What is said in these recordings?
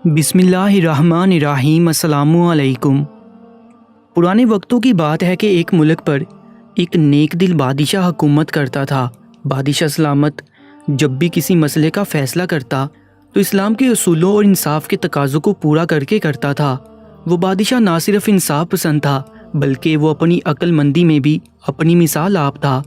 بسم اللہ الرحمن الرحیم۔ السلام علیکم۔ پرانے وقتوں کی بات ہے کہ ایک ملک پر ایک نیک دل بادشاہ حکومت کرتا تھا۔ بادشاہ سلامت جب بھی کسی مسئلے کا فیصلہ کرتا تو اسلام کے اصولوں اور انصاف کے تقاضوں کو پورا کر کے کرتا تھا۔ وہ بادشاہ نہ صرف انصاف پسند تھا بلکہ وہ اپنی عقل مندی میں بھی اپنی مثال آپ تھا۔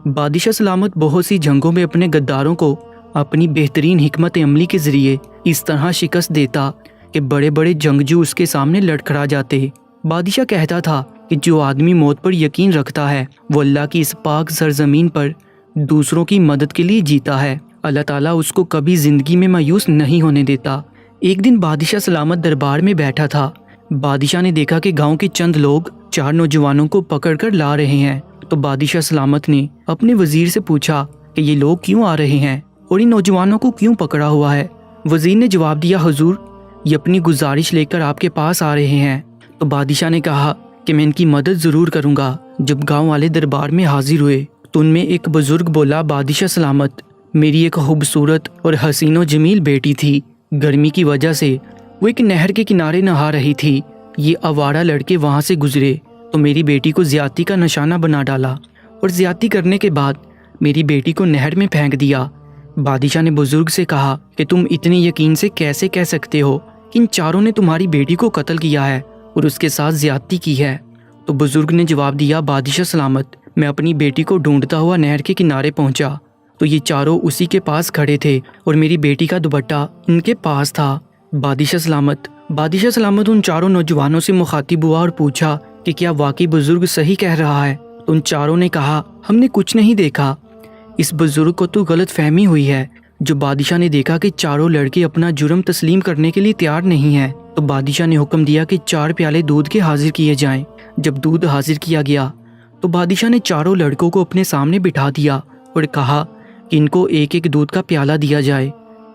بادشاہ سلامت بہت سی جنگوں میں اپنے غداروں کو اپنی بہترین حکمت عملی کے ذریعے اس طرح شکست دیتا کہ بڑے بڑے جنگجو اس کے سامنے لڑکھڑا جاتے۔ بادشاہ کہتا تھا کہ جو آدمی موت پر یقین رکھتا ہے وہ اللہ کی اس پاک سرزمین پر دوسروں کی مدد کے لیے جیتا ہے۔ اللہ تعالیٰ اس کو کبھی زندگی میں مایوس نہیں ہونے دیتا۔ ایک دن بادشاہ سلامت دربار میں بیٹھا تھا۔ بادشاہ نے دیکھا کہ گاؤں کے چند لوگ 4 نوجوانوں کو پکڑ کر لا رہے ہیں۔ تو بادشاہ سلامت نے اپنے وزیر سے پوچھا کہ یہ لوگ کیوں آ رہے ہیں اور ان نوجوانوں کو کیوں پکڑا ہوا ہے؟ وزیر نے جواب دیا، حضور یہ اپنی گزارش لے کر آپ کے پاس آ رہے ہیں۔ تو بادشاہ نے کہا کہ میں ان کی مدد ضرور کروں گا۔ جب گاؤں والے دربار میں حاضر ہوئے تو ان میں ایک بزرگ بولا، بادشاہ سلامت میری ایک خوبصورت اور حسین و جمیل بیٹی تھی۔ گرمی کی وجہ سے وہ ایک نہر کے کنارے نہا رہی تھی۔ یہ آوارہ لڑکے وہاں سے گزرے تو میری بیٹی کو زیادتی کا نشانہ بنا ڈالا اور زیادتی کرنے کے بعد میری بیٹی کو نہر میں پھینک دیا۔ بادشاہ نے بزرگ سے کہا کہ تم اتنے یقین سے کیسے کہہ سکتے ہو کہ ان 4 نے تمہاری بیٹی کو قتل کیا ہے اور اس کے ساتھ زیادتی کی ہے؟ تو بزرگ نے جواب دیا، بادشاہ سلامت میں اپنی بیٹی کو ڈھونڈتا ہوا نہر کے کنارے پہنچا تو یہ 4 اسی کے پاس کھڑے تھے اور میری بیٹی کا دوپٹہ ان کے پاس تھا۔ بادشاہ سلامت ان 4 نوجوانوں سے مخاطب ہوا اور پوچھا کہ کیا واقعی بزرگ صحیح کہہ رہا ہے؟ تو ان 4 نے کہا، ہم نے کچھ نہیں دیکھا۔ اس بزرگ کو تو غلط فہمی ہوئی ہے۔ جو بادشاہ نے دیکھا کہ 4 لڑکے اپنا جرم تسلیم کرنے کے لیے تیار نہیں ہیں تو بادشاہ نے حکم دیا کہ 4 پیالے دودھ کے حاضر کیے جائیں۔ جب دودھ حاضر کیا گیا تو بادشاہ نے 4 لڑکوں کو اپنے سامنے بٹھا دیا اور کہا کہ ان کو ایک ایک دودھ کا پیالہ دیا جائے۔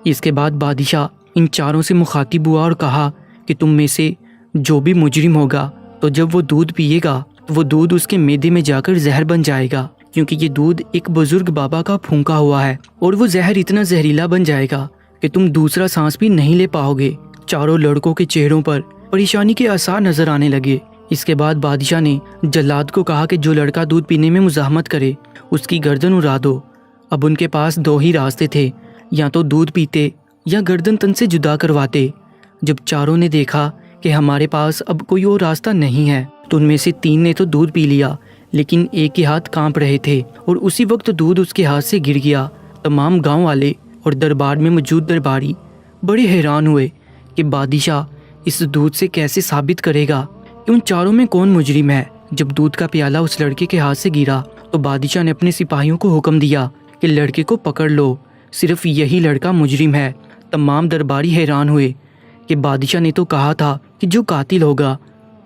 اس کے بعد بادشاہ ان 4 سے مخاطب ہوا اور کہا کہ تم میں سے جو بھی مجرم ہوگا تو جب وہ دودھ پیے گا تو وہ دودھ اس کے معدے میں جا کر زہر بن جائے گا، کیونکہ یہ دودھ ایک بزرگ بابا کا پھونکا ہوا ہے اور وہ زہر اتنا زہریلا بن جائے گا کہ تم دوسرا سانس بھی نہیں لے پاؤ گے۔ 4 لڑکوں کے چہروں پر پریشانی کے آثار نظر آنے لگے۔ اس کے بعد بادشاہ نے جلاد کو کہا کہ جو لڑکا دودھ پینے میں مزاحمت کرے اس کی گردن اڑا دو۔ اب ان کے پاس 2 ہی راستے تھے، یا تو دودھ پیتے یا گردن تن سے جدا کرواتے۔ جب 4 نے دیکھا کہ ہمارے پاس اب کوئی اور راستہ نہیں ہے تو ان میں سے 3 نے تو دودھ پی لیا، لیکن ایک کے ہاتھ کانپ رہے تھے اور اسی وقت دودھ اس کے ہاتھ سے گر گیا۔ تمام گاؤں والے اور دربار میں موجود درباری بڑے حیران ہوئے کہ بادشاہ اس دودھ سے کیسے ثابت کرے گا کہ ان 4 میں کون مجرم ہے۔ جب دودھ کا پیالہ اس لڑکے کے ہاتھ سے گرا تو بادشاہ نے اپنے سپاہیوں کو حکم دیا کہ لڑکے کو پکڑ لو، صرف یہی لڑکا مجرم ہے۔ تمام درباری حیران ہوئے کہ بادشاہ نے تو کہا تھا کہ جو قاتل ہوگا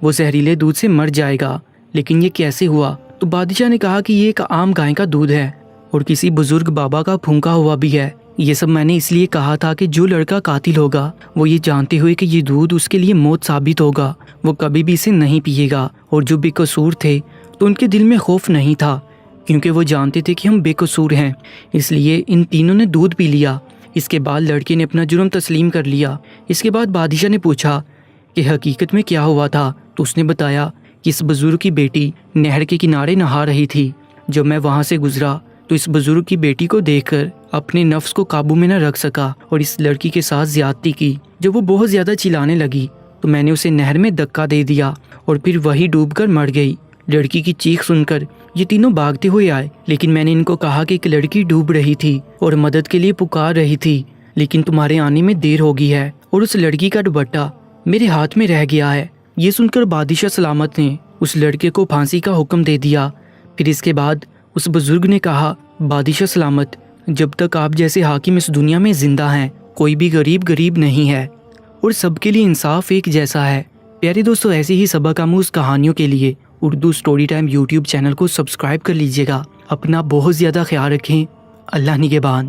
وہ زہریلے دودھ سے مر جائے گا، لیکن یہ کیسے ہوا؟ تو بادشاہ نے کہا کہ یہ ایک عام گائے کا دودھ ہے اور کسی بزرگ بابا کا پھونکا ہوا بھی ہے۔ یہ سب میں نے اس لیے کہا تھا کہ جو لڑکا قاتل ہوگا وہ یہ جانتے ہوئے کہ یہ دودھ اس کے لیے موت ثابت ہوگا وہ کبھی بھی اسے نہیں پیے گا، اور جو بے قصور تھے تو ان کے دل میں خوف نہیں تھا کیونکہ وہ جانتے تھے کہ ہم بے قصور ہیں، اس لیے ان تینوں نے دودھ پی لیا۔ اس کے بعد لڑکے نے اپنا جرم تسلیم کر لیا۔ اس کے بعد بادشاہ نے پوچھا کہ حقیقت میں کیا ہوا تھا تو اس نے بتایا کہ اس بزرگ کی بیٹی نہر کے کنارے نہا رہی تھی۔ جب میں وہاں سے گزرا تو اس بزرگ کی بیٹی کو دیکھ کر اپنے نفس کو قابو میں نہ رکھ سکا اور اس لڑکی کے ساتھ زیادتی کی۔ جب وہ بہت زیادہ چلانے لگی تو میں نے اسے نہر میں دھکا دے دیا اور پھر وہی ڈوب کر مر گئی۔ لڑکی کی چیخ سن کر یہ تینوں بھاگتے ہوئے آئے، لیکن میں نے ان کو کہا کہ ایک لڑکی ڈوب رہی تھی اور مدد کے لیے پکار رہی تھی، لیکن تمہارے آنے میں دیر ہو گئی ہے اور اس لڑکی کا دوپٹہ میرے ہاتھ میں رہ گیا ہے۔ یہ سن کر بادشاہ سلامت نے اس لڑکے کو پھانسی کا حکم دے دیا۔ پھر اس کے بعد اس بزرگ نے کہا، بادشاہ سلامت جب تک آپ جیسے حاکم اس دنیا میں زندہ ہیں کوئی بھی غریب نہیں ہے اور سب کے لیے انصاف ایک جیسا ہے۔ پیارے دوستو، ایسی ہی سبق آموز کہانیوں کے لیے Urdu story time YouTube channel کو سبسکرائب کر لیجیے گا۔ اپنا بہت زیادہ خیال رکھیں۔ اللہ نگہبان۔